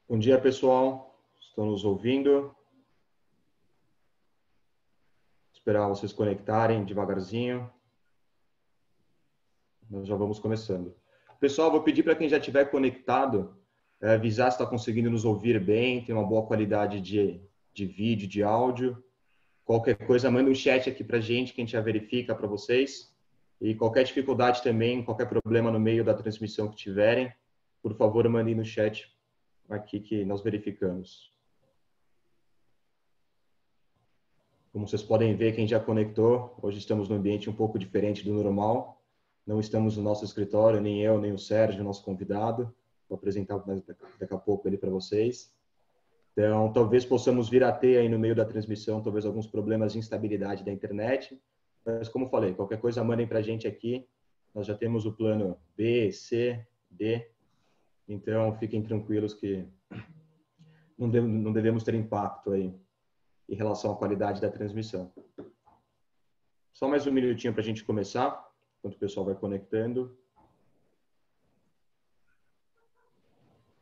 Bom dia, pessoal. Estão nos ouvindo? Vou esperar vocês conectarem devagarzinho. Nós já vamos começando. Pessoal, vou pedir para quem já estiver conectado, avisar se está conseguindo nos ouvir bem, tem uma boa qualidade de vídeo, de áudio. Qualquer coisa, manda um chat aqui para a gente, que a gente já verifica para vocês. E qualquer dificuldade também, qualquer problema no meio da transmissão que tiverem, por favor, mandem no chat aqui que nós verificamos. Como vocês podem ver, quem já conectou, hoje estamos num ambiente um pouco diferente do normal. Não estamos no nosso escritório, nem eu, nem o Sérgio, nosso convidado. Vou apresentar daqui a pouco ele para vocês. Então, talvez possamos vir a ter aí no meio da transmissão, talvez alguns problemas de instabilidade da internet. Mas, como falei, qualquer coisa mandem para a gente aqui. Nós já temos o plano B, C, D. Então, fiquem tranquilos que não devemos ter impacto aí em relação à qualidade da transmissão. Só mais um minutinho para a gente começar, enquanto o pessoal vai conectando.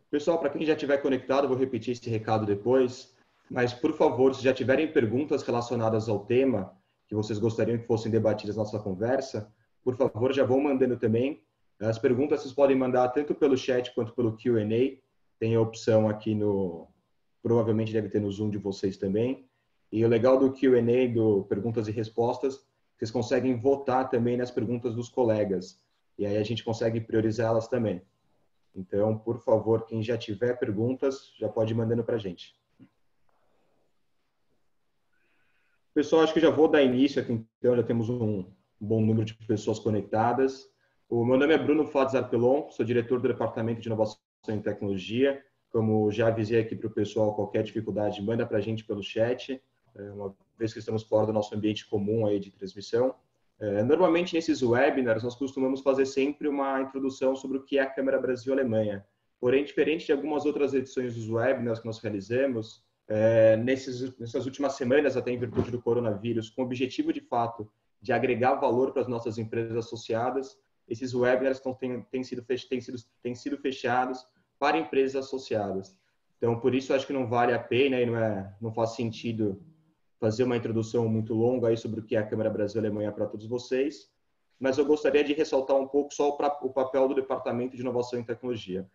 Pessoal, para quem já estiver conectado, vou repetir esse recado depois, mas, por favor, se já tiverem perguntas relacionadas ao tema que vocês gostariam que fossem debatidas na nossa conversa, por favor, já vão mandando também. As perguntas vocês podem mandar tanto pelo chat quanto pelo Q&A. Tem a opção aqui no... Provavelmente deve ter no Zoom de vocês também. E o legal do Q&A, do perguntas e respostas, vocês conseguem votar também nas perguntas dos colegas. E aí a gente consegue priorizá-las também. Então, por favor, quem já tiver perguntas, já pode ir mandando para a gente. Pessoal, acho que já vou dar início aqui, então já temos um bom número de pessoas conectadas. O meu nome é Bruno Fades Arpelon, sou diretor do Departamento de Inovação e Tecnologia. Como já avisei aqui para o pessoal, qualquer dificuldade, manda para a gente pelo chat, uma vez que estamos fora do nosso ambiente comum aí de transmissão. Normalmente, nesses webinars, nós costumamos fazer sempre uma introdução sobre o que é a Câmara Brasil-Alemanha. Porém, diferente de algumas outras edições dos webinars que nós realizamos, nessas últimas semanas, até em virtude do coronavírus, com o objetivo, de fato, de agregar valor para as nossas empresas associadas, esses webinars têm sido fechados para empresas associadas. Então, por isso, acho que não vale a pena e não faz sentido fazer uma introdução muito longa aí sobre o que é a Câmara Brasil-Alemanha para todos vocês, mas eu gostaria de ressaltar um pouco só o papel do Departamento de Inovação e Tecnologia.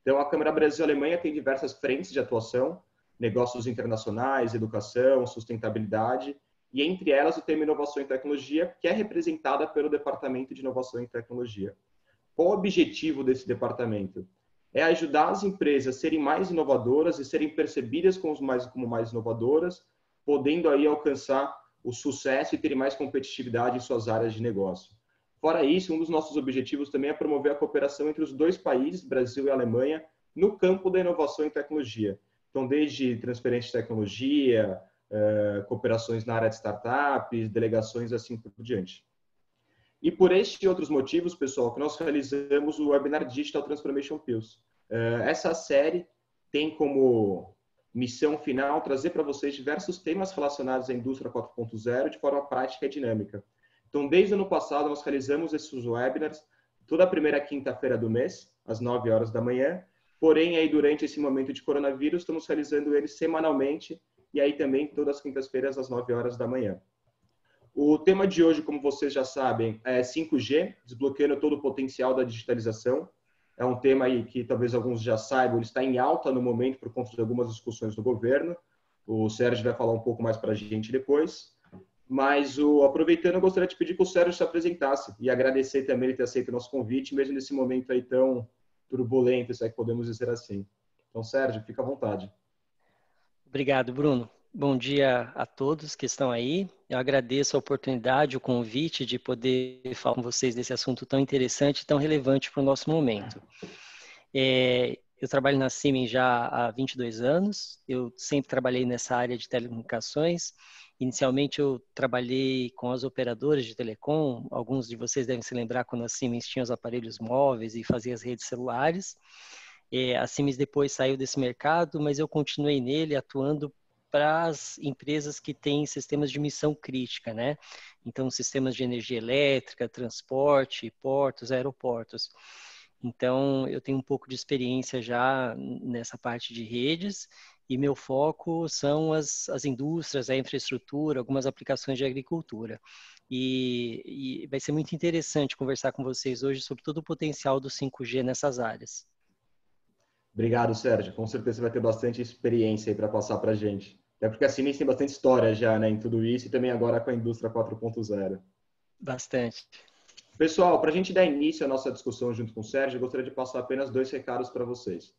Então, a Câmara Brasil-Alemanha tem diversas frentes de atuação, negócios internacionais, educação, sustentabilidade, e entre elas o tema Inovação e Tecnologia, que é representada pelo Departamento de Inovação e Tecnologia. Qual o objetivo desse departamento? É ajudar as empresas a serem mais inovadoras e serem percebidas como mais inovadoras, podendo aí alcançar o sucesso e terem mais competitividade em suas áreas de negócio. Fora isso, um dos nossos objetivos também é promover a cooperação entre os dois países, Brasil e Alemanha, no campo da inovação e tecnologia. Então, desde transferência de tecnologia, cooperações na área de startups, delegações, assim por diante. E por estes e outros motivos, pessoal, que nós realizamos o Webinar Digital Transformation Pills. Essa série tem como missão final trazer para vocês diversos temas relacionados à indústria 4.0 de forma prática e dinâmica. Então, desde o ano passado, nós realizamos esses webinars toda a primeira quinta-feira do mês, às 9 horas da manhã. Porém, aí, durante esse momento de coronavírus, estamos realizando eles semanalmente e aí também todas as quintas-feiras, às 9 horas da manhã. O tema de hoje, como vocês já sabem, é 5G, desbloqueando todo o potencial da digitalização. É um tema aí que talvez alguns já saibam, ele está em alta no momento por conta de algumas discussões do governo. O Sérgio vai falar um pouco mais para a gente depois. Mas, aproveitando, eu gostaria de pedir que o Sérgio se apresentasse e agradecer também ele ter aceito o nosso convite, mesmo nesse momento aí tão turbulento, se é que podemos dizer assim. Então, Sérgio, fica à vontade. Obrigado, Bruno. Bom dia a todos que estão aí. Eu agradeço a oportunidade, o convite de poder falar com vocês desse assunto tão interessante e tão relevante para o nosso momento. Eu trabalho na Siemens já há 22 anos. Eu sempre trabalhei nessa área de telecomunicações. Inicialmente, eu trabalhei com as operadoras de telecom. Alguns de vocês devem se lembrar quando a Siemens tinha os aparelhos móveis e fazia as redes celulares. A Siemens depois saiu desse mercado, mas eu continuei nele atuando para as empresas que têm sistemas de missão crítica, né? Então, sistemas de energia elétrica, transporte, portos, aeroportos. Então, eu tenho um pouco de experiência já nessa parte de redes e meu foco são as indústrias, a infraestrutura, algumas aplicações de agricultura. E vai ser muito interessante conversar com vocês hoje sobre todo o potencial do 5G nessas áreas. Obrigado, Sérgio. Com certeza você vai ter bastante experiência aí para passar para a gente. Até porque a Siemens tem bastante história já, né, em tudo isso e também agora com a indústria 4.0. Bastante. Pessoal, para a gente dar início à nossa discussão junto com o Sérgio, eu gostaria de passar apenas 2 recados para vocês.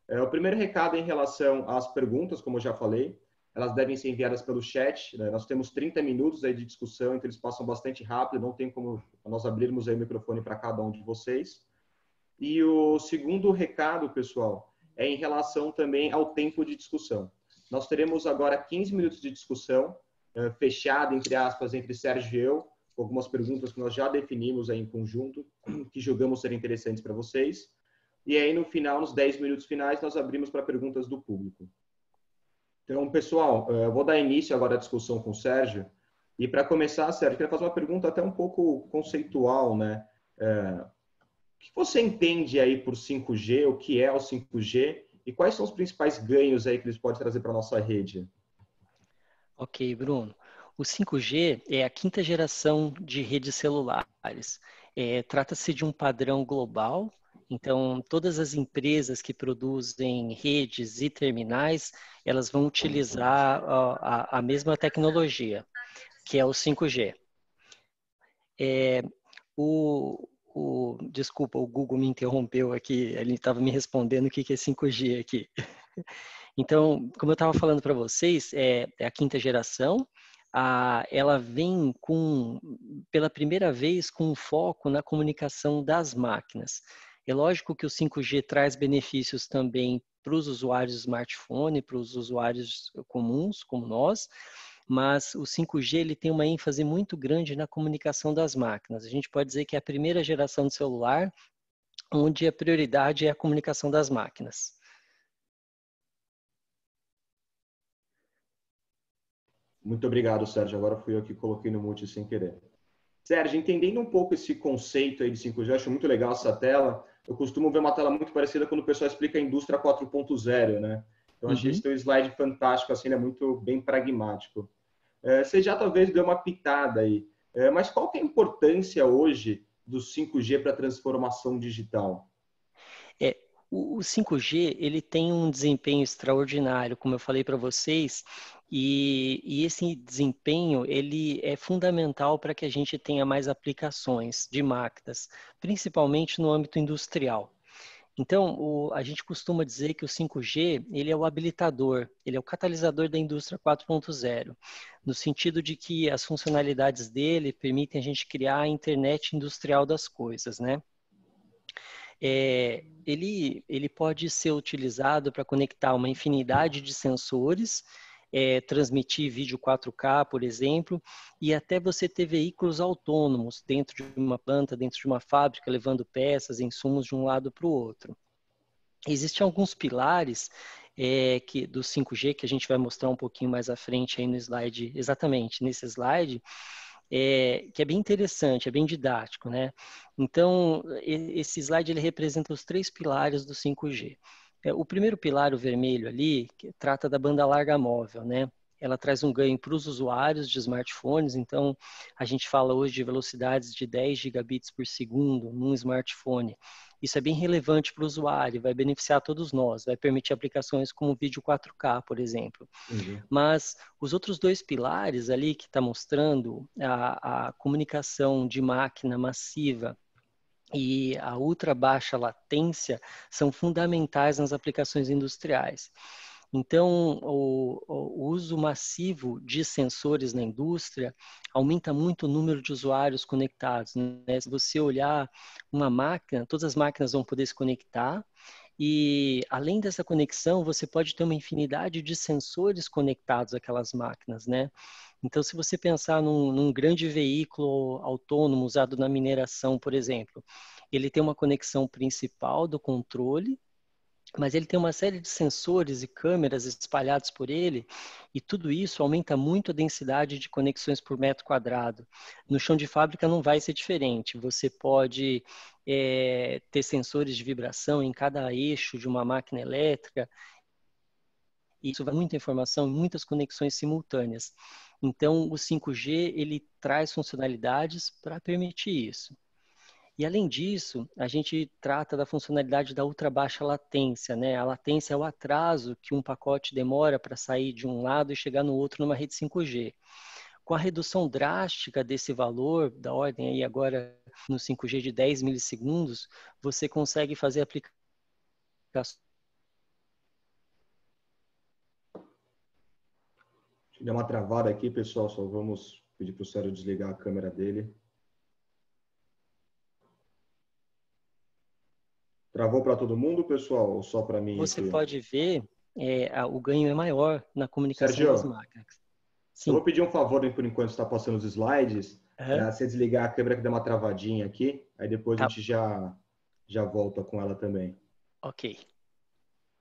O primeiro recado é em relação às perguntas, como eu já falei, elas devem ser enviadas pelo chat, né? Nós temos 30 minutos aí de discussão, então eles passam bastante rápido, não tem como nós abrirmos aí o microfone para cada um de vocês. E o segundo recado, pessoal, é em relação também ao tempo de discussão. Nós teremos agora 15 minutos de discussão, fechada, entre aspas, entre Sérgio e eu, com algumas perguntas que nós já definimos aí em conjunto, que julgamos ser interessantes para vocês. E aí, no final, nos 10 minutos finais, nós abrimos para perguntas do público. Então, pessoal, eu vou dar início agora à discussão com o Sérgio. E para começar, Sérgio, eu queria fazer uma pergunta até um pouco conceitual, né? O que você entende aí por 5G? O que é o 5G? E quais são os principais ganhos aí que eles podem trazer para a nossa rede? Ok, Bruno. O 5G é a quinta geração de redes celulares. Trata-se de um padrão global, então todas as empresas que produzem redes e terminais, elas vão utilizar a mesma tecnologia, que é o 5G. Desculpa, o Google me interrompeu aqui, ele estava me respondendo o que é 5G aqui. Então, como eu estava falando para vocês, é a quinta geração, ela vem pela primeira vez com um foco na comunicação das máquinas. É lógico que o 5G traz benefícios também para os usuários de smartphone, para os usuários comuns, como nós, mas o 5G ele tem uma ênfase muito grande na comunicação das máquinas. A gente pode dizer que é a primeira geração de celular onde a prioridade é a comunicação das máquinas. Muito obrigado, Sérgio. Agora fui eu que coloquei no mute sem querer. Sérgio, entendendo um pouco esse conceito aí de 5G, eu acho muito legal essa tela. Eu costumo ver uma tela muito parecida quando o pessoal explica a indústria 4.0, né? Então, achei esse teu slide fantástico, assim, é muito bem pragmático. Você já talvez deu uma pitada aí, mas qual que é a importância hoje do 5G para a transformação digital? O 5G ele tem um desempenho extraordinário, como eu falei para vocês, e esse desempenho ele é fundamental para que a gente tenha mais aplicações de máquinas, principalmente no âmbito industrial. Então, a gente costuma dizer que o 5G ele é o habilitador, ele é o catalisador da indústria 4.0, no sentido de que as funcionalidades dele permitem a gente criar a internet industrial das coisas, né? Ele pode ser utilizado para conectar uma infinidade de sensores, transmitir vídeo 4K, por exemplo, e até você ter veículos autônomos dentro de uma planta, dentro de uma fábrica, levando peças, insumos de um lado para o outro. Existem alguns pilares do 5G que a gente vai mostrar um pouquinho mais à frente aí no slide, exatamente nesse slide, que é bem interessante, é bem didático, né? Então, esse slide ele representa os 3 pilares do 5G. O primeiro pilar, o vermelho ali, que trata da banda larga móvel, né? Ela traz um ganho para os usuários de smartphones, então a gente fala hoje de velocidades de 10 gigabits por segundo num smartphone. Isso é bem relevante para o usuário, vai beneficiar todos nós, vai permitir aplicações como vídeo 4K, por exemplo. Uhum. Mas os outros 2 pilares ali que está mostrando a comunicação de máquina massiva e a ultra baixa latência são fundamentais nas aplicações industriais. Então, o uso massivo de sensores na indústria aumenta muito o número de usuários conectados, né? Se você olhar uma máquina, todas as máquinas vão poder se conectar e, além dessa conexão, você pode ter uma infinidade de sensores conectados àquelas máquinas, né? Então, se você pensar num grande veículo autônomo usado na mineração, por exemplo, ele tem uma conexão principal do controle, mas ele tem uma série de sensores e câmeras espalhados por ele, e tudo isso aumenta muito a densidade de conexões por metro quadrado. No chão de fábrica não vai ser diferente. Você pode ter sensores de vibração em cada eixo de uma máquina elétrica, e isso vai muita informação e muitas conexões simultâneas. Então, o 5G, ele traz funcionalidades para permitir isso. E além disso, a gente trata da funcionalidade da ultra baixa latência, né? A latência é o atraso que um pacote demora para sair de um lado e chegar no outro numa rede 5G. Com a redução drástica desse valor, da ordem aí agora no 5G de 10 milissegundos, você consegue fazer aplicações. Deu uma travada aqui, pessoal, só vamos pedir para o Sérgio desligar a câmera dele. Travou para todo mundo, pessoal, ou só para mim Você aqui? pode ver, o ganho é maior na comunicação das Sérgio, máquinas. eu Sim. vou pedir um favor, por enquanto está passando os slides, Uhum. para você desligar a câmera que deu uma travadinha aqui, aí depois a Tá, gente já volta com ela também. ok.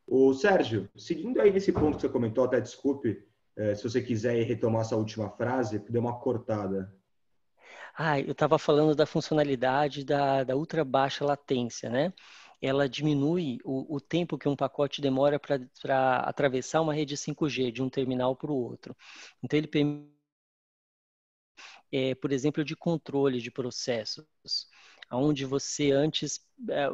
O Sérgio, seguindo aí nesse ponto que você comentou, até desculpe, se você quiser retomar essa última frase, que deu uma cortada. Eu estava falando da funcionalidade da ultra baixa latência, né? Ela diminui o tempo que um pacote demora para atravessar uma rede 5G de um terminal para o outro. Então, ele permite, por exemplo, de controle de processos, onde você antes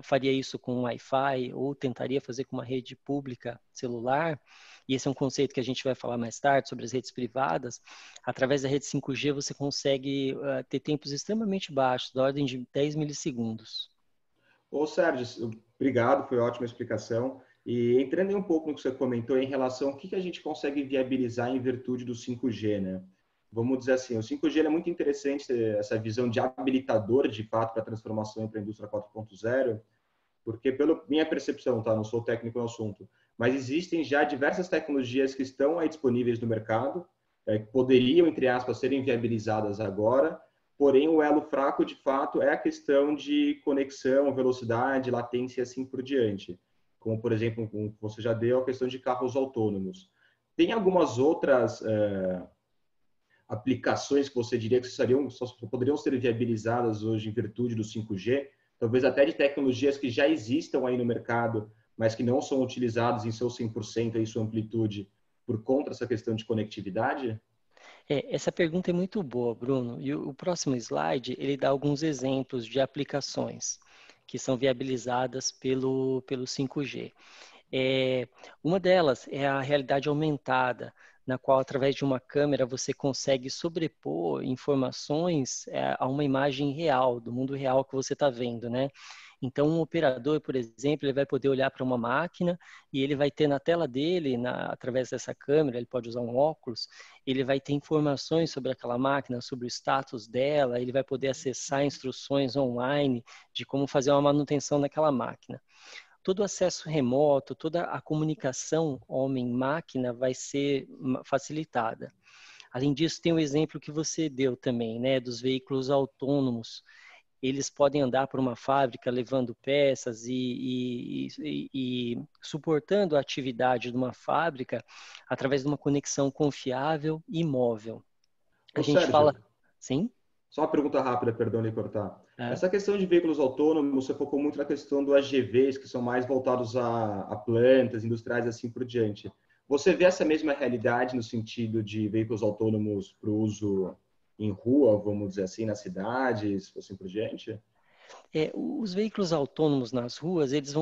faria isso com Wi-Fi ou tentaria fazer com uma rede pública celular, e esse é um conceito que a gente vai falar mais tarde sobre as redes privadas. Através da rede 5G você consegue ter tempos extremamente baixos, da ordem de 10 milissegundos. Ô, Sérgio, obrigado, foi uma ótima explicação. E entrando em um pouco no que você comentou em relação ao que a gente consegue viabilizar em virtude do 5G, né? Vamos dizer assim, o 5G é muito interessante, essa visão de habilitador, de fato, para a transformação para a indústria 4.0, porque pela minha percepção, tá? Não sou técnico no assunto, mas existem já diversas tecnologias que estão aí disponíveis no mercado, que poderiam, entre aspas, serem viabilizadas agora, porém o elo fraco, de fato, é a questão de conexão, velocidade, latência e assim por diante. Como, por exemplo, como você já deu, a questão de carros autônomos. Tem algumas outras aplicações que você diria que só poderiam ser viabilizadas hoje em virtude do 5G, talvez até de tecnologias que já existam aí no mercado, mas que não são utilizadas em seu 100% em sua amplitude por conta dessa questão de conectividade? Essa pergunta é muito boa, Bruno. E o próximo slide, ele dá alguns exemplos de aplicações que são viabilizadas pelo 5G. Uma delas é a realidade aumentada, na qual, através de uma câmera, você consegue sobrepor informações a uma imagem real, do mundo real que você está vendo, né? Então, um operador, por exemplo, ele vai poder olhar para uma máquina e ele vai ter na tela dele, através dessa câmera, ele pode usar um óculos, ele vai ter informações sobre aquela máquina, sobre o status dela, ele vai poder acessar instruções online de como fazer uma manutenção naquela máquina. Todo o acesso remoto, toda a comunicação homem-máquina vai ser facilitada. Além disso, tem o exemplo que você deu também, né, dos veículos autônomos. Eles podem andar por uma fábrica levando peças e suportando a atividade de uma fábrica através de uma conexão confiável e móvel. A Ô, gente Sérgio, fala, sim? só uma pergunta rápida, perdão de cortar. É. Essa questão de veículos autônomos, você focou muito na questão do AGVs, que são mais voltados a plantas, industriais e assim por diante. Você vê essa mesma realidade no sentido de veículos autônomos para o uso em rua, vamos dizer assim, nas cidades, assim por diante? Os veículos autônomos nas ruas, eles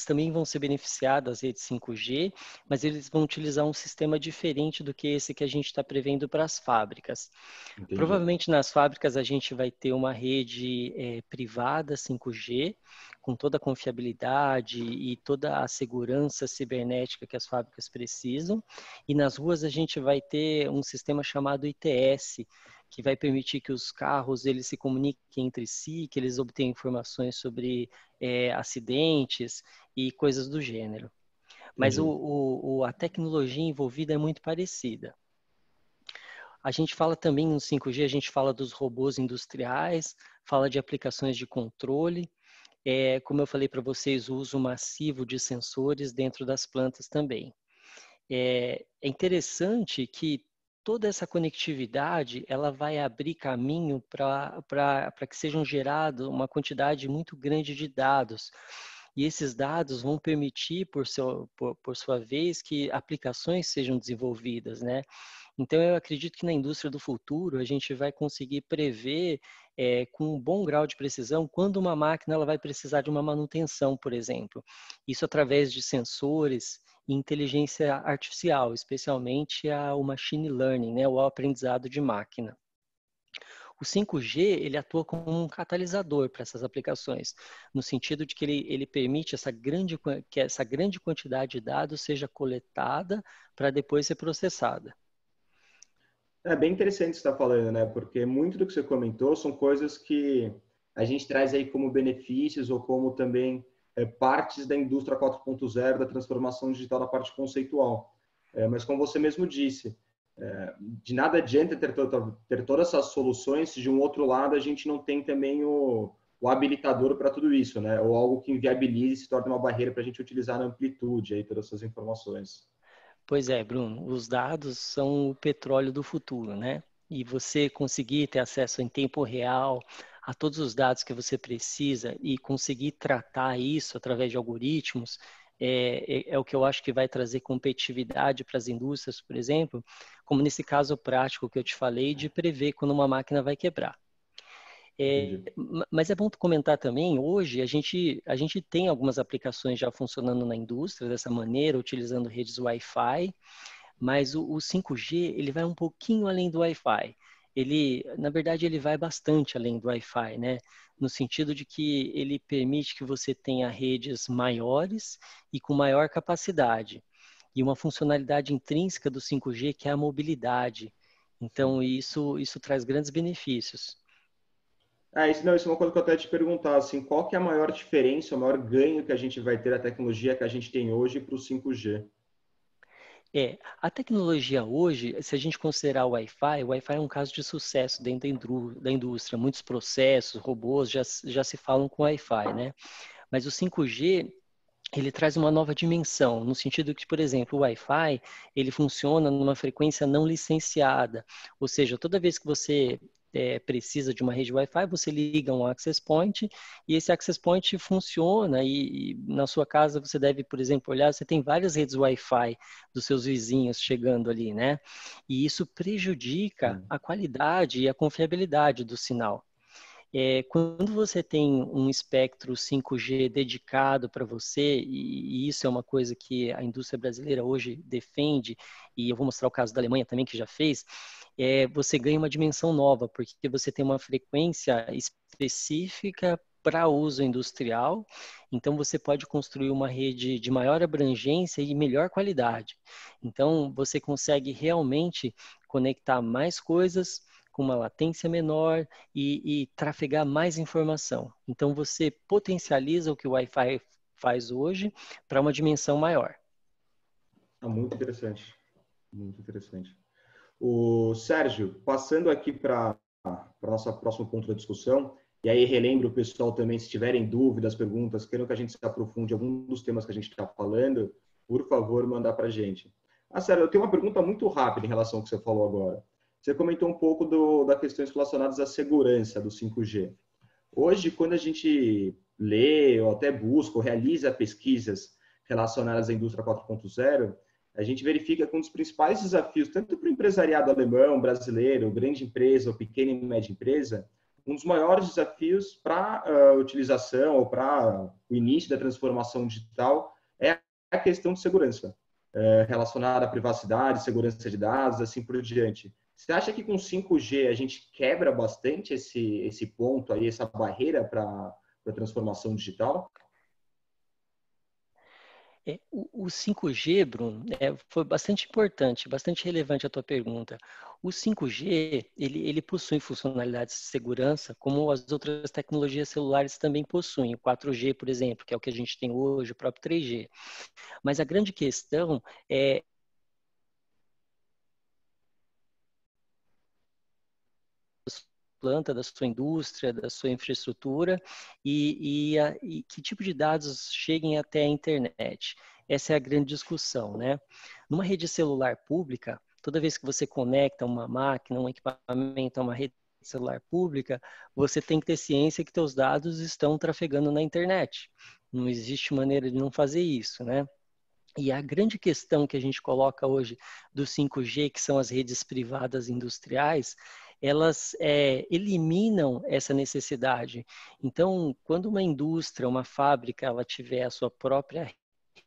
também vão ser beneficiados das redes 5G, mas eles vão utilizar um sistema diferente do que esse que a gente está prevendo para as fábricas. Entendi. Provavelmente nas fábricas a gente vai ter uma rede privada 5G, com toda a confiabilidade e toda a segurança cibernética que as fábricas precisam, e nas ruas a gente vai ter um sistema chamado ITS, que vai permitir que os carros eles se comuniquem entre si, que eles obtenham informações sobre acidentes e coisas do gênero. Mas Entendi. a tecnologia envolvida é muito parecida. A gente fala também no 5G, a gente fala dos robôs industriais, fala de aplicações de controle, como eu falei para vocês, o uso massivo de sensores dentro das plantas também. É interessante que toda essa conectividade ela vai abrir caminho para que sejam gerados uma quantidade muito grande de dados. E esses dados vão permitir, por sua vez, que aplicações sejam desenvolvidas, né? Então, eu acredito que na indústria do futuro a gente vai conseguir prever com um bom grau de precisão quando uma máquina ela vai precisar de uma manutenção, por exemplo. Isso através de sensores e inteligência artificial, especialmente o machine learning, né, o aprendizado de máquina. O 5G ele atua como um catalisador para essas aplicações, no sentido de que ele permite que essa grande quantidade de dados seja coletada para depois ser processada. É bem interessante o que você está falando, né? Porque muito do que você comentou são coisas que a gente traz aí como benefícios ou como também partes da indústria 4.0, da transformação digital da parte conceitual. Mas como você mesmo disse, de nada adianta ter todas essas soluções se de um outro lado a gente não tem também o habilitador para tudo isso, né? Ou algo que inviabilize e se torne uma barreira para a gente utilizar na amplitude aí todas essas informações. Pois é, Bruno, os dados são o petróleo do futuro, né? E você conseguir ter acesso em tempo real a todos os dados que você precisa e conseguir tratar isso através de algoritmos é o que eu acho que vai trazer competitividade para as indústrias, por exemplo, como nesse caso prático que eu te falei de prever quando uma máquina vai quebrar. Entendi. Mas é bom comentar também, hoje a gente tem algumas aplicações já funcionando na indústria dessa maneira, utilizando redes Wi-Fi, mas o 5G ele vai um pouquinho além do Wi-Fi. Na verdade, ele vai bastante além do Wi-Fi, né? No sentido de que ele permite que você tenha redes maiores e com maior capacidade. E uma funcionalidade intrínseca do 5G que é a mobilidade. Sim. Então, isso traz grandes benefícios. Isso, não, isso é uma coisa que eu até te perguntar, assim, qual que é a maior diferença, o maior ganho que a gente vai ter da tecnologia que a gente tem hoje para o 5G? A tecnologia hoje, se a gente considerar o Wi-Fi é um caso de sucesso dentro da indústria. Muitos processos, robôs já se falam com Wi-Fi, né? Mas o 5G, ele traz uma nova dimensão, no sentido que, por exemplo, o Wi-Fi, ele funciona numa frequência não licenciada, ou seja, toda vez que você precisa de uma rede Wi-Fi, você liga um access point e esse access point funciona e na sua casa você deve, por exemplo, olhar, você tem várias redes Wi-Fi dos seus vizinhos chegando ali, né? E isso prejudica Sim. a qualidade e a confiabilidade do sinal. Quando você tem um espectro 5G dedicado para você, e isso é uma coisa que a indústria brasileira hoje defende, e eu vou mostrar o caso da Alemanha também, que já fez, você ganha uma dimensão nova, porque você tem uma frequência específica para uso industrial, então você pode construir uma rede de maior abrangência e melhor qualidade. Então, você consegue realmente conectar mais coisas com uma latência menor e trafegar mais informação. Então, você potencializa o que o Wi-Fi faz hoje para uma dimensão maior. Muito interessante, muito interessante. O Sérgio, passando aqui para nosso próximo ponto da discussão, e aí relembro o pessoal também, se tiverem dúvidas, perguntas, queiram que a gente se aprofunde em algum dos temas que a gente está falando, por favor, mandar para a gente. Sérgio, eu tenho uma pergunta muito rápida em relação ao que você falou agora. Você comentou um pouco das questões relacionadas à segurança do 5G. Hoje, quando a gente lê ou até busca ou realiza pesquisas relacionadas à indústria 4.0, a gente verifica que um dos principais desafios, tanto para o empresariado alemão, brasileiro, grande empresa ou pequena e média empresa, um dos maiores desafios para a utilização ou para o início da transformação digital é a questão de segurança, relacionada à privacidade, segurança de dados, assim por diante. Você acha que com 5G a gente quebra bastante esse ponto aí, essa barreira para a transformação digital? O 5G, Bruno, foi bastante importante, bastante relevante a tua pergunta. O 5G, ele possui funcionalidades de segurança, como as outras tecnologias celulares também possuem. O 4G, por exemplo, que é o que a gente tem hoje, o próprio 3G. Mas a grande questão é planta, da sua indústria, da sua infraestrutura e que tipo de dados cheguem até a internet. Essa é a grande discussão, né? Numa rede celular pública, toda vez que você conecta uma máquina, um equipamento a uma rede celular pública, você tem que ter ciência que seus dados estão trafegando na internet. Não existe maneira de não fazer isso, né? E a grande questão que a gente coloca hoje do 5G, que são as redes privadas industriais, elas eliminam essa necessidade. Então, quando uma indústria, uma fábrica, ela tiver a sua própria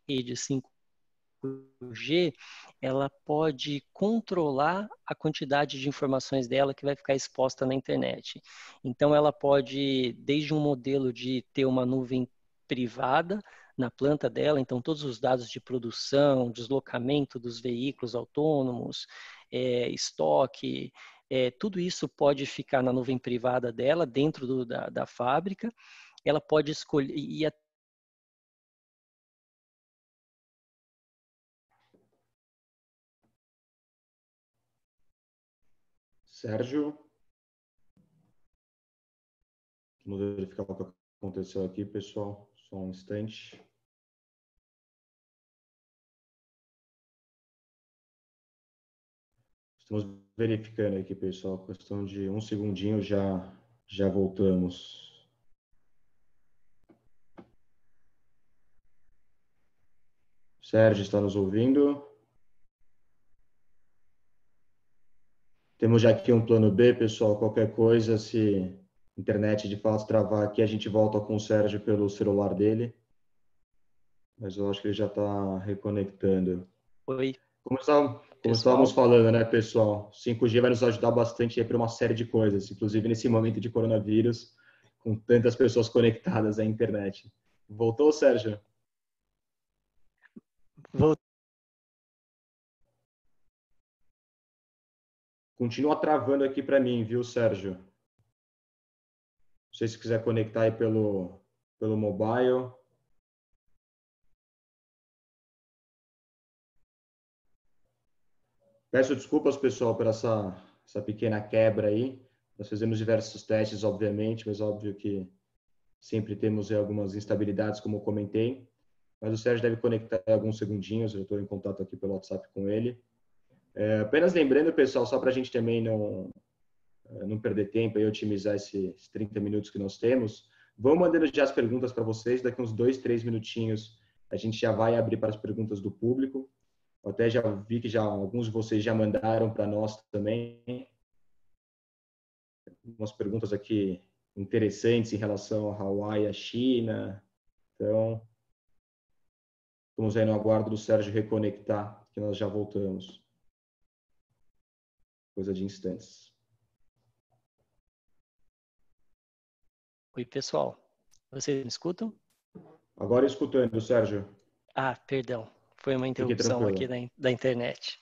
rede 5G, ela pode controlar a quantidade de informações dela que vai ficar exposta na internet. Então, ela pode, desde um modelo de ter uma nuvem privada na planta dela, então todos os dados de produção, deslocamento dos veículos autônomos, estoque, tudo isso pode ficar na nuvem privada dela, dentro da fábrica. Ela pode escolher, Sérgio, vamos verificar o que aconteceu aqui, pessoal. Só um instante. Estamos verificando aqui, pessoal. Questão de um segundinho, já voltamos. Sérgio, está nos ouvindo? Temos já aqui um plano B, pessoal. Qualquer coisa, se a internet de fato travar aqui, a gente volta com o Sérgio pelo celular dele. Mas eu acho que ele já está reconectando. Oi, Como estávamos pessoal. falando, né, pessoal? 5G vai nos ajudar bastante para uma série de coisas, inclusive nesse momento de coronavírus, com tantas pessoas conectadas à internet. Voltou, Sérgio? Vou Continua travando aqui para mim, viu, Sérgio? Não sei se quiser conectar aí pelo mobile. Peço desculpas, pessoal, por essa pequena quebra aí. Nós fizemos diversos testes, obviamente, mas óbvio que sempre temos algumas instabilidades, como eu comentei. Mas o Sérgio deve conectar em alguns segundinhos. Eu estou em contato aqui pelo WhatsApp com ele. Apenas lembrando, pessoal, só para a gente também não perder tempo e otimizar esses 30 minutos que nós temos, vamos mandando já as perguntas para vocês. Daqui uns 2, 3 minutinhos a gente já vai abrir para as perguntas do público. Eu até já vi que alguns de vocês já mandaram para nós também umas perguntas aqui interessantes em relação a Hawaii e a China. Então, estamos aí no aguardo do Sérgio reconectar, que nós já voltamos. Coisa de instantes. Oi, pessoal. Vocês me escutam? Agora escutando, Sérgio. Ah, perdão. Foi uma Fique interrupção aqui tranquilo. da internet.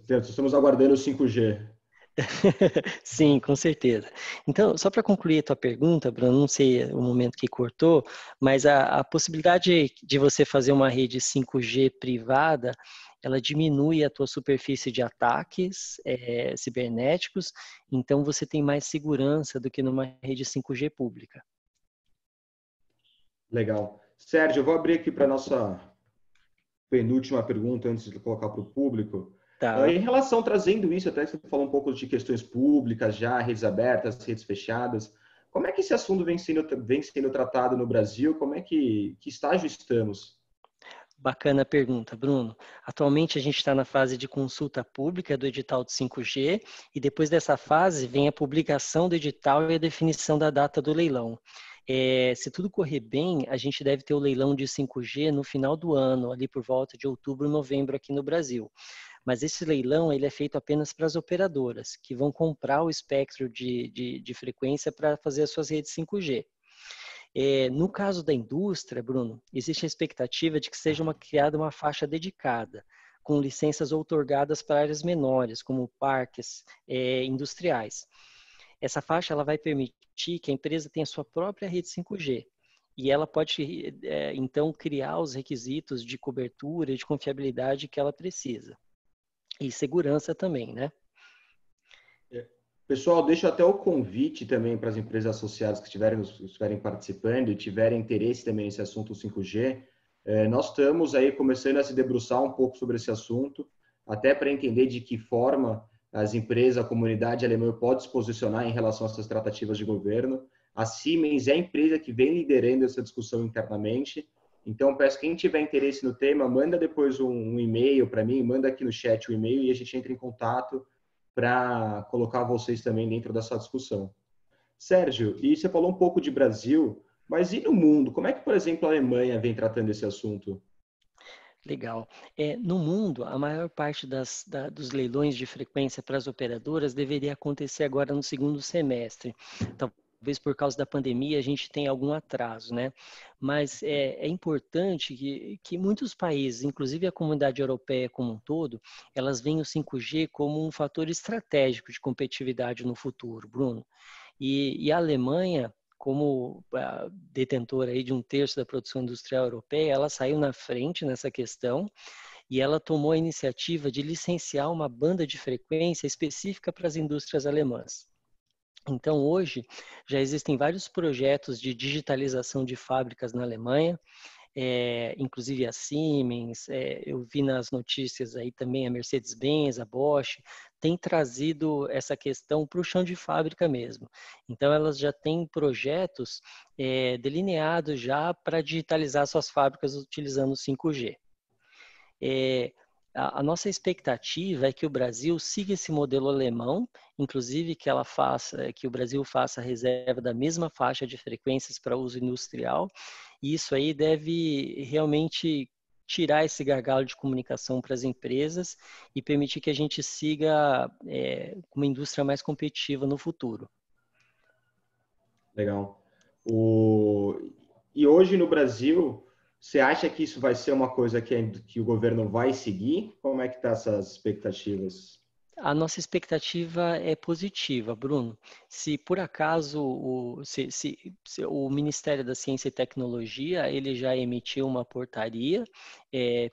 Estamos aguardando o 5G. Sim, com certeza. Então, só para concluir a tua pergunta, Bruno, não sei o momento que cortou, mas a possibilidade de você fazer uma rede 5G privada, ela diminui a tua superfície de ataques cibernéticos, então você tem mais segurança do que numa rede 5G pública. Legal. Sérgio, eu vou abrir aqui para a nossa penúltima pergunta antes de colocar para o público. Tá. Em relação, trazendo isso, até que você falou um pouco de questões públicas já, redes abertas, redes fechadas, como é que esse assunto vem sendo tratado no Brasil? Como é que estágio estamos? Bacana a pergunta, Bruno. Atualmente a gente está na fase de consulta pública do edital de 5G e depois dessa fase vem a publicação do edital e a definição da data do leilão. Se tudo correr bem, a gente deve ter o leilão de 5G no final do ano, ali por volta de outubro, novembro aqui no Brasil. Mas esse leilão ele é feito apenas para as operadoras, que vão comprar o espectro de frequência para fazer as suas redes 5G. No caso da indústria, Bruno, existe a expectativa de que seja criada uma faixa dedicada, com licenças outorgadas para áreas menores, como parques industriais. Essa faixa ela vai permitir que a empresa tenha sua própria rede 5G. E ela pode, então, criar os requisitos de cobertura e de confiabilidade que ela precisa. E segurança também, né? Pessoal, deixo até o convite também para as empresas associadas que estiverem participando e tiverem interesse também nesse assunto 5G. Nós estamos aí começando a se debruçar um pouco sobre esse assunto, até para entender de que forma as empresas, a comunidade alemã pode se posicionar em relação a essas tratativas de governo. A Siemens é a empresa que vem liderando essa discussão internamente. Então, peço quem tiver interesse no tema, manda depois um e-mail para mim, manda aqui no chat o e-mail e a gente entra em contato para colocar vocês também dentro dessa discussão. Sérgio, e você falou um pouco de Brasil, mas e no mundo? Como é que, por exemplo, a Alemanha vem tratando esse assunto? Legal. No mundo, a maior parte dos leilões de frequência para as operadoras deveria acontecer agora no segundo semestre. Talvez por causa da pandemia a gente tenha algum atraso, né? Mas é importante que muitos países, inclusive a comunidade europeia como um todo, elas veem o 5G como um fator estratégico de competitividade no futuro, Bruno. E a Alemanha, como detentora aí de um terço da produção industrial europeia, ela saiu na frente nessa questão e ela tomou a iniciativa de licenciar uma banda de frequência específica para as indústrias alemãs. Então, hoje, já existem vários projetos de digitalização de fábricas na Alemanha, inclusive a Siemens, eu vi nas notícias aí também a Mercedes-Benz, a Bosch, tem trazido essa questão para o chão de fábrica mesmo. Então, elas já têm projetos delineados já para digitalizar suas fábricas utilizando o 5G. A nossa expectativa é que o Brasil siga esse modelo alemão, inclusive que o Brasil faça a reserva da mesma faixa de frequências para uso industrial, e isso aí deve realmente tirar esse gargalo de comunicação para as empresas e permitir que a gente siga uma indústria mais competitiva no futuro. Legal. E hoje no Brasil, você acha que isso vai ser uma coisa que o governo vai seguir? Como é que estão essas expectativas? A nossa expectativa é positiva, Bruno. Se por acaso se o Ministério da Ciência e Tecnologia ele já emitiu uma portaria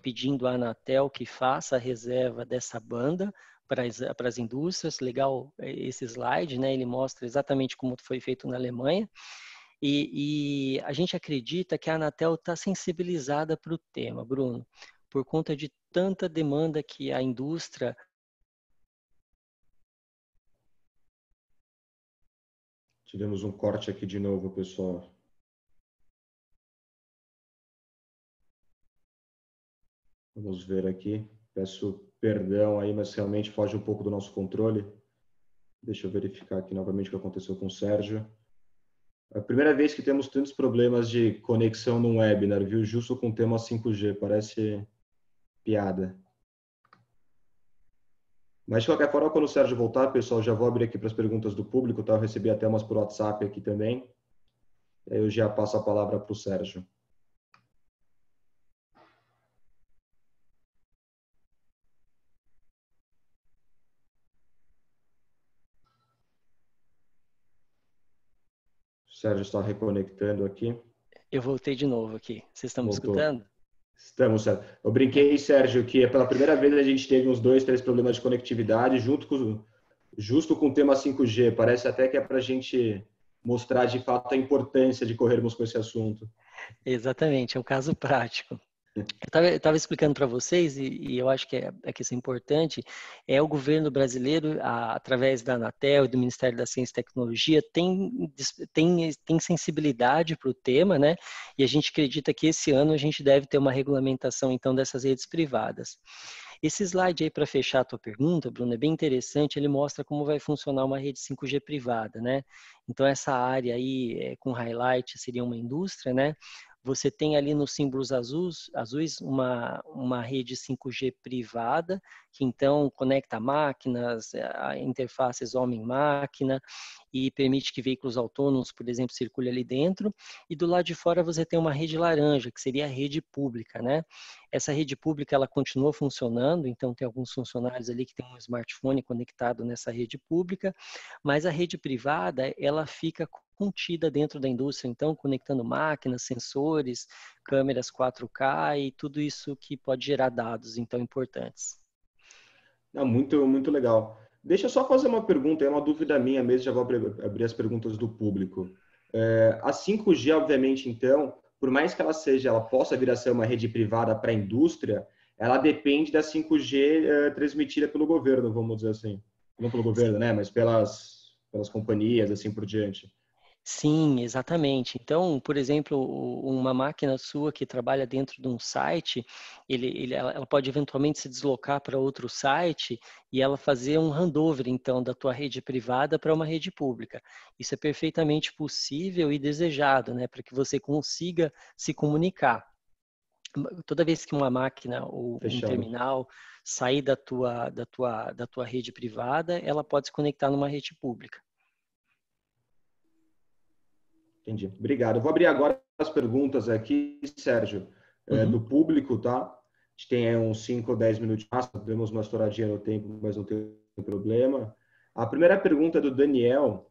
pedindo à Anatel que faça a reserva dessa banda para as indústrias, legal esse slide, né? Ele mostra exatamente como foi feito na Alemanha. E a gente acredita que a Anatel está sensibilizada para o tema, Bruno, por conta de tanta demanda que a indústria. Tivemos um corte aqui de novo, pessoal. Vamos ver aqui. Peço perdão aí, mas realmente foge um pouco do nosso controle. Deixa eu verificar aqui novamente o que aconteceu com o Sérgio. É a primeira vez que temos tantos problemas de conexão no webinar, viu? Justo com o tema 5G. Parece piada. Mas, de qualquer forma, quando o Sérgio voltar, pessoal, já vou abrir aqui para as perguntas do público, tá? Eu recebi até umas por WhatsApp aqui também. Eu já passo a palavra para o Sérgio. O Sérgio está reconectando aqui. Eu voltei de novo aqui. Vocês estão me Voltou. escutando? Estamos, Sérgio. Eu brinquei, Sérgio, que pela primeira vez a gente teve uns 2, 3 problemas de conectividade justo com o tema 5G. Parece até que é para a gente mostrar de fato a importância de corrermos com esse assunto. Exatamente, é um caso prático. Eu estava explicando para vocês, e eu acho que isso é importante, o governo brasileiro, através da Anatel e do Ministério da Ciência e Tecnologia, tem sensibilidade para o tema, né? E a gente acredita que esse ano a gente deve ter uma regulamentação, então, dessas redes privadas. Esse slide aí, para fechar a tua pergunta, Bruno, é bem interessante, ele mostra como vai funcionar uma rede 5G privada, né? Então, essa área aí, com highlight, seria uma indústria, né? Você tem ali nos símbolos azuis uma rede 5G privada, que então conecta máquinas, interfaces homem-máquina e permite que veículos autônomos, por exemplo, circulem ali dentro. E do lado de fora você tem uma rede laranja, que seria a rede pública, né? Essa rede pública ela continua funcionando, então tem alguns funcionários ali que têm um smartphone conectado nessa rede pública, mas a rede privada ela fica contida dentro da indústria, então conectando máquinas, sensores, câmeras 4K e tudo isso que pode gerar dados então importantes. Não, muito, muito legal. Deixa eu só fazer uma pergunta, é uma dúvida minha mesmo, já vou abrir as perguntas do público. A 5G, obviamente, então, por mais que ela possa vir a ser uma rede privada para a indústria, ela depende da 5G transmitida pelo governo, vamos dizer assim. Não pelo governo, né? Mas pelas companhias, assim por diante. Sim, exatamente. Então, por exemplo, uma máquina sua que trabalha dentro de um site, ela pode eventualmente se deslocar para outro site e ela fazer um handover, então, da tua rede privada para uma rede pública. Isso é perfeitamente possível e desejado, né, para que você consiga se comunicar. Toda vez que uma máquina ou um Fechado. terminal sair da tua rede privada, ela pode se conectar numa rede pública. Entendi. Obrigado. Eu vou abrir agora as perguntas aqui, Sérgio, Uhum. do público, tá? A gente tem aí uns 5 ou 10 minutos, temos uma estouradinha no tempo, mas não tem problema. A primeira pergunta é do Daniel.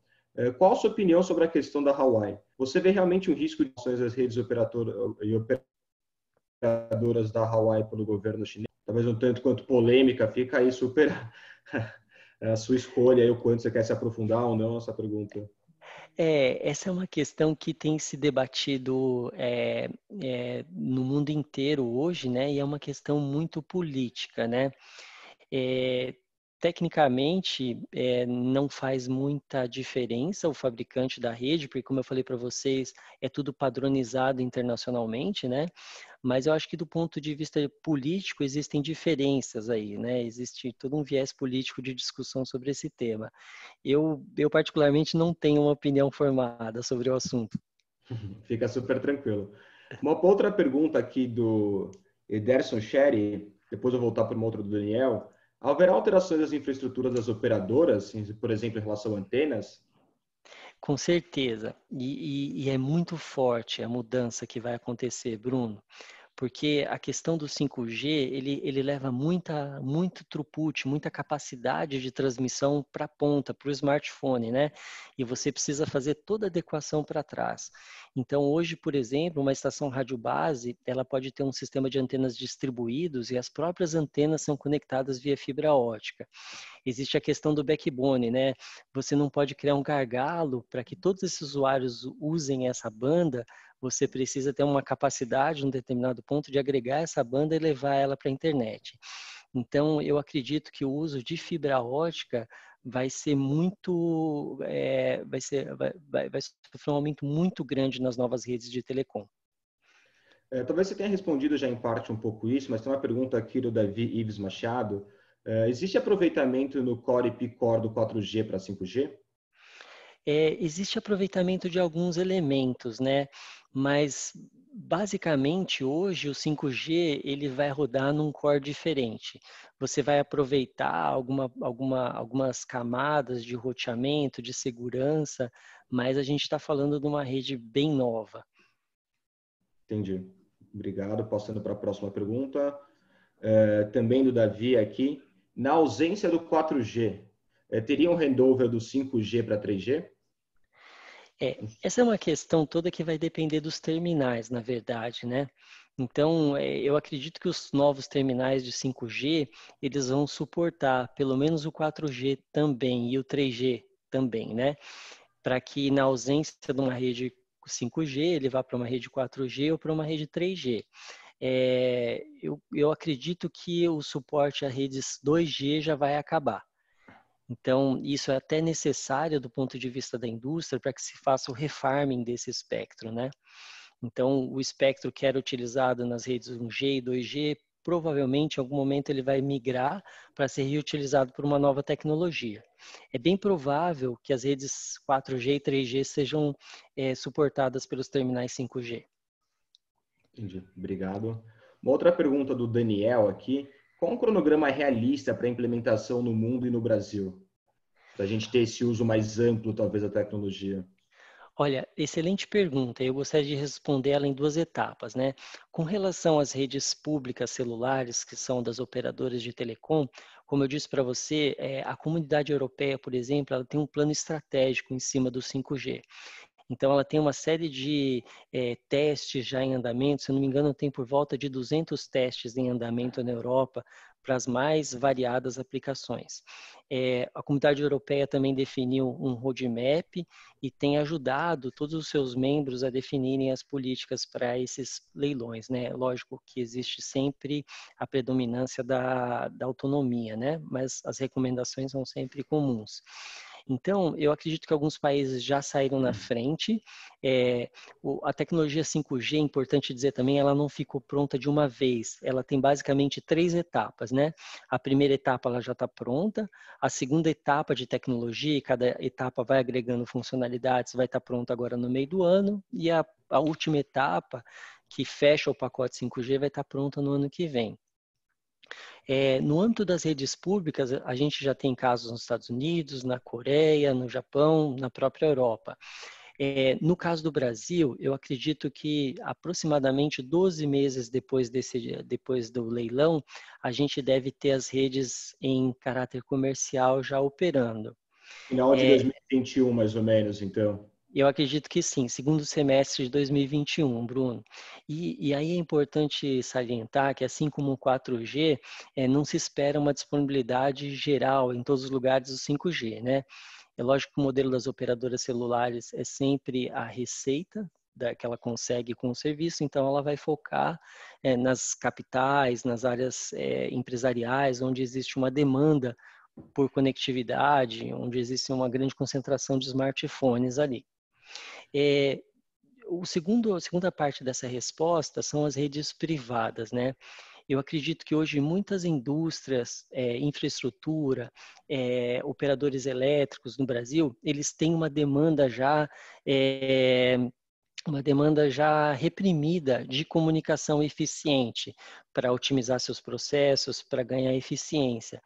Qual a sua opinião sobre a questão da Huawei? Você vê realmente um risco de ações das redes operadoras da Huawei pelo governo chinês? Talvez um tanto quanto polêmica, fica aí super a sua escolha aí, o quanto você quer se aprofundar ou não nessa pergunta. Essa é uma questão que tem se debatido no mundo inteiro hoje, né? E é uma questão muito política, né? É, Tecnicamente, não faz muita diferença o fabricante da rede, porque, como eu falei para vocês, é tudo padronizado internacionalmente, né? Mas eu acho que do ponto de vista político existem diferenças aí, né? Existe todo um viés político de discussão sobre esse tema. Eu particularmente não tenho uma opinião formada sobre o assunto. Fica super tranquilo. Uma outra pergunta aqui do Ederson Sherry, depois eu vou voltar para uma outra do Daniel. Haverá alterações das infraestruturas das operadoras, por exemplo, em relação a antenas? Com certeza. E é muito forte a mudança que vai acontecer, Bruno. Porque a questão do 5G, ele leva muito throughput, muita capacidade de transmissão para a ponta, para o smartphone, né? E você precisa fazer toda a adequação para trás. Então, hoje, por exemplo, uma estação rádio base, ela pode ter um sistema de antenas distribuídos e as próprias antenas são conectadas via fibra ótica. Existe a questão do backbone, né? Você não pode criar um gargalo para que todos esses usuários usem essa banda. Você precisa ter uma capacidade, um determinado ponto, de agregar essa banda e levar ela para a internet. Então, eu acredito que o uso de fibra ótica vai ser muito, vai sofrer um aumento muito grande nas novas redes de telecom. Talvez você tenha respondido já em parte um pouco isso, mas tem uma pergunta aqui do Davi Ives Machado. Existe aproveitamento no Core e P-Core do 4G para 5G? Existe aproveitamento de alguns elementos, né? Mas basicamente hoje o 5G ele vai rodar num core diferente. Você vai aproveitar algumas camadas de roteamento, de segurança, mas a gente está falando de uma rede bem nova. Entendi. Obrigado. Passando para a próxima pergunta. Também do Davi aqui. Na ausência do 4G, teria um handover do 5G para 3G? Essa é uma questão toda que vai depender dos terminais, na verdade, né? Então, eu acredito que os novos terminais de 5G, eles vão suportar pelo menos o 4G também e o 3G também, né? Para que na ausência de uma rede 5G, ele vá para uma rede 4G ou para uma rede 3G. Eu acredito que o suporte a redes 2G já vai acabar. Então, isso é até necessário do ponto de vista da indústria para que se faça o refarming desse espectro, né? Então, o espectro que era utilizado nas redes 1G e 2G, provavelmente em algum momento ele vai migrar para ser reutilizado por uma nova tecnologia. É bem provável que as redes 4G e 3G sejam suportadas pelos terminais 5G. Entendi. Obrigado. Uma outra pergunta do Daniel aqui. Qual um cronograma realista para a implementação no mundo e no Brasil? Para a gente ter esse uso mais amplo, talvez, da tecnologia. Olha, excelente pergunta. Eu gostaria de responder ela em duas etapas, né? Com relação às redes públicas celulares, que são das operadoras de telecom, como eu disse para você, a comunidade europeia, por exemplo, ela tem um plano estratégico em cima do 5G. Então, ela tem uma série de testes já em andamento. Se eu não me engano, tem por volta de 200 testes em andamento na Europa para as mais variadas aplicações. A Comunidade Europeia também definiu um roadmap e tem ajudado todos os seus membros a definirem as políticas para esses leilões, né? Lógico que existe sempre a predominância da autonomia, né? Mas as recomendações são sempre comuns. Então, eu acredito que alguns países já saíram na frente. A tecnologia 5G, é importante dizer também, ela não ficou pronta de uma vez. Ela tem basicamente 3 etapas, né? A primeira etapa ela já está pronta. A segunda etapa de tecnologia, cada etapa vai agregando funcionalidades, vai estar pronta agora no meio do ano. E a última etapa, que fecha o pacote 5G, vai estar pronta no ano que vem. No âmbito das redes públicas, a gente já tem casos nos Estados Unidos, na Coreia, no Japão, na própria Europa. No caso do Brasil, eu acredito que aproximadamente 12 meses depois do leilão, a gente deve ter as redes em caráter comercial já operando. Final de 2021, mais ou menos, então. Eu acredito que sim, segundo semestre de 2021, Bruno. E aí é importante salientar que, assim como o 4G, não se espera uma disponibilidade geral em todos os lugares do 5G, né? É lógico que o modelo das operadoras celulares é sempre a receita que ela consegue com o serviço, então ela vai focar nas capitais, nas áreas empresariais, onde existe uma demanda por conectividade, onde existe uma grande concentração de smartphones ali. A segunda parte dessa resposta são as redes privadas, né? Eu acredito que hoje muitas indústrias, infraestrutura, operadores elétricos no Brasil, eles têm uma demanda já reprimida de comunicação eficiente para otimizar seus processos, para ganhar eficiência.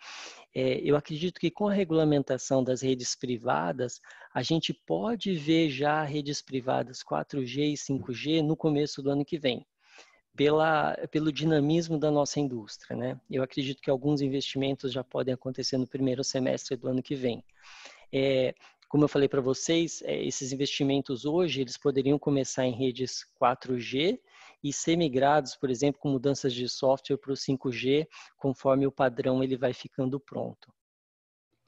Eu acredito que com a regulamentação das redes privadas, a gente pode ver já redes privadas 4G e 5G no começo do ano que vem, pelo dinamismo da nossa indústria, né? Eu acredito que alguns investimentos já podem acontecer no primeiro semestre do ano que vem. Como eu falei para vocês, esses investimentos hoje, eles poderiam começar em redes 4G e ser migrados, por exemplo, com mudanças de software para o 5G, conforme o padrão ele vai ficando pronto.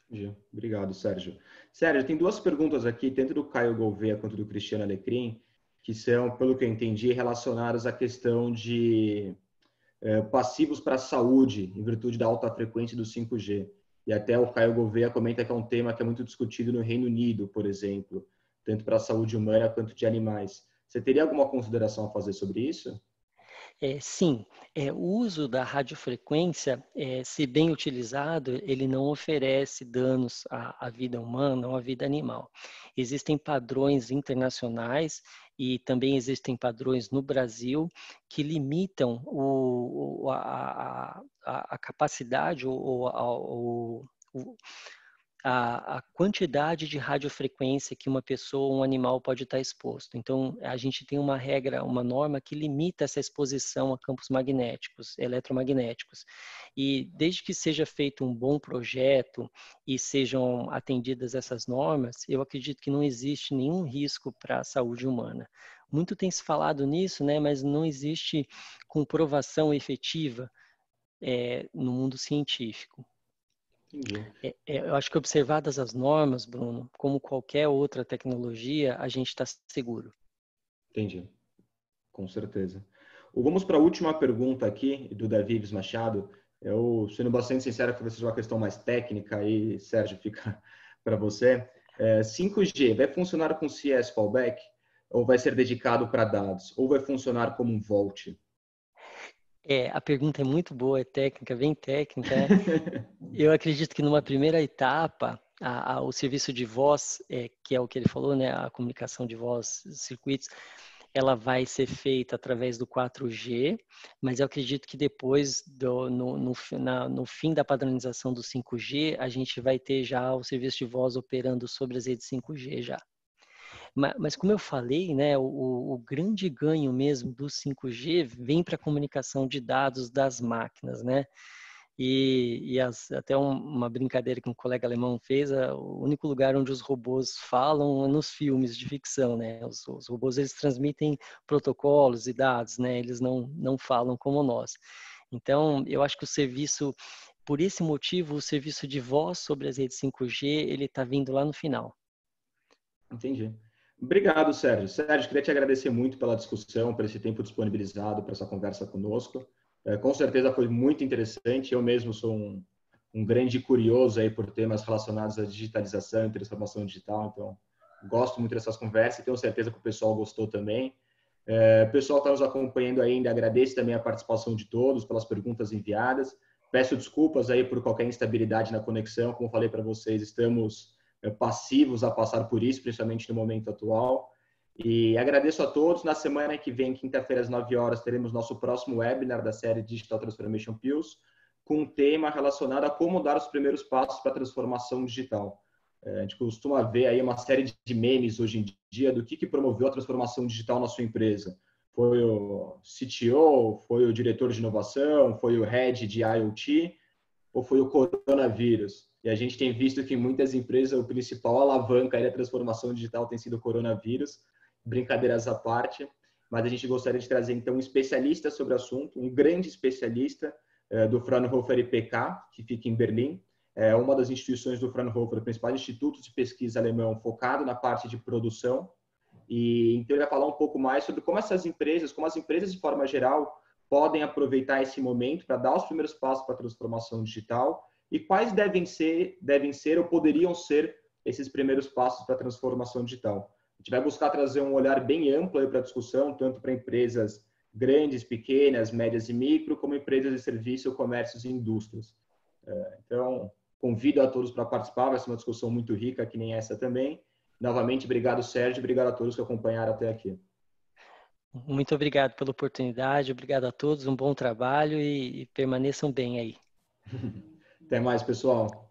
Entendi. Obrigado, Sérgio. Sérgio, tem 2 perguntas aqui, tanto do Caio Gouveia quanto do Cristiano Alecrim, que são, pelo que eu entendi, relacionadas à questão de passivos para a saúde, em virtude da alta frequência do 5G. E até o Caio Gouveia comenta que é um tema que é muito discutido no Reino Unido, por exemplo, tanto para a saúde humana quanto de animais. Você teria alguma consideração a fazer sobre isso? Sim, o uso da radiofrequência, se bem utilizado, ele não oferece danos à vida humana ou à vida animal. Existem padrões internacionais e também existem padrões no Brasil que limitam a capacidade ou a quantidade de radiofrequência que uma pessoa ou um animal pode estar exposto. Então, a gente tem uma regra, uma norma que limita essa exposição a campos magnéticos, eletromagnéticos. E desde que seja feito um bom projeto e sejam atendidas essas normas, eu acredito que não existe nenhum risco para a saúde humana. Muito tem se falado nisso, né, mas não existe comprovação efetiva no mundo científico. Entendi. Eu acho que observadas as normas, Bruno, como qualquer outra tecnologia, a gente está seguro. Entendi, com certeza. Vamos para a última pergunta aqui, do Davi Ives Machado. Eu, sendo bastante sincero, que vai ser uma questão mais técnica, aí, Sérgio, fica para você. 5G vai funcionar com CS fallback? Ou vai ser dedicado para dados? Ou vai funcionar como um VoLTE? A pergunta é muito boa, é técnica, bem técnica, né? Eu acredito que numa primeira etapa, o serviço de voz, que é o que ele falou, né, a comunicação de voz, circuitos, ela vai ser feita através do 4G, mas eu acredito que depois, no fim da padronização do 5G, a gente vai ter já o serviço de voz operando sobre as redes 5G já. Mas como eu falei, né, o grande ganho mesmo do 5G vem para a comunicação de dados das máquinas, né? Até uma brincadeira que um colega alemão fez, o único lugar onde os robôs falam é nos filmes de ficção, né? Os robôs, eles transmitem protocolos e dados, né? Eles não falam como nós. Então, eu acho que o serviço, por esse motivo, o serviço de voz sobre as redes 5G, ele está vindo lá no final. Entendi. Obrigado, Sérgio. Sérgio, queria te agradecer muito pela discussão, por esse tempo disponibilizado para essa conversa conosco. Com certeza foi muito interessante. Eu mesmo sou um grande curioso aí por temas relacionados à digitalização e transformação digital, então gosto muito dessas conversas e tenho certeza que o pessoal gostou também. O pessoal que está nos acompanhando ainda, agradeço também a participação de todos, pelas perguntas enviadas. Peço desculpas aí por qualquer instabilidade na conexão. Como falei para vocês, estamos passivos a passar por isso, principalmente no momento atual. E agradeço a todos. Na semana que vem, quinta-feira, às 9 horas, teremos nosso próximo webinar da série Digital Transformation Pills, com um tema relacionado a como dar os primeiros passos para a transformação digital. A gente costuma ver aí uma série de memes hoje em dia do que promoveu a transformação digital na sua empresa. Foi o CTO, foi o diretor de inovação, foi o head de IoT, ou foi o coronavírus? E a gente tem visto que em muitas empresas o principal alavanca da transformação digital tem sido o coronavírus, brincadeiras à parte, mas a gente gostaria de trazer então um especialista sobre o assunto, um grande especialista do Fraunhofer IPK, que fica em Berlim, é uma das instituições do Fraunhofer, o principal instituto de pesquisa alemão focado na parte de produção, e então ele vai falar um pouco mais sobre como essas empresas, como as empresas de forma geral, podem aproveitar esse momento para dar os primeiros passos para a transformação digital e quais devem ser ou poderiam ser esses primeiros passos para a transformação digital. A gente vai buscar trazer um olhar bem amplo para a discussão, tanto para empresas grandes, pequenas, médias e micro, como empresas de serviço, comércios e indústrias. Então, convido a todos para participar, vai ser uma discussão muito rica, que nem essa também. Novamente, obrigado, Sérgio, obrigado a todos que acompanharam até aqui. Muito obrigado pela oportunidade, obrigado a todos, um bom trabalho e permaneçam bem aí. Até mais, pessoal.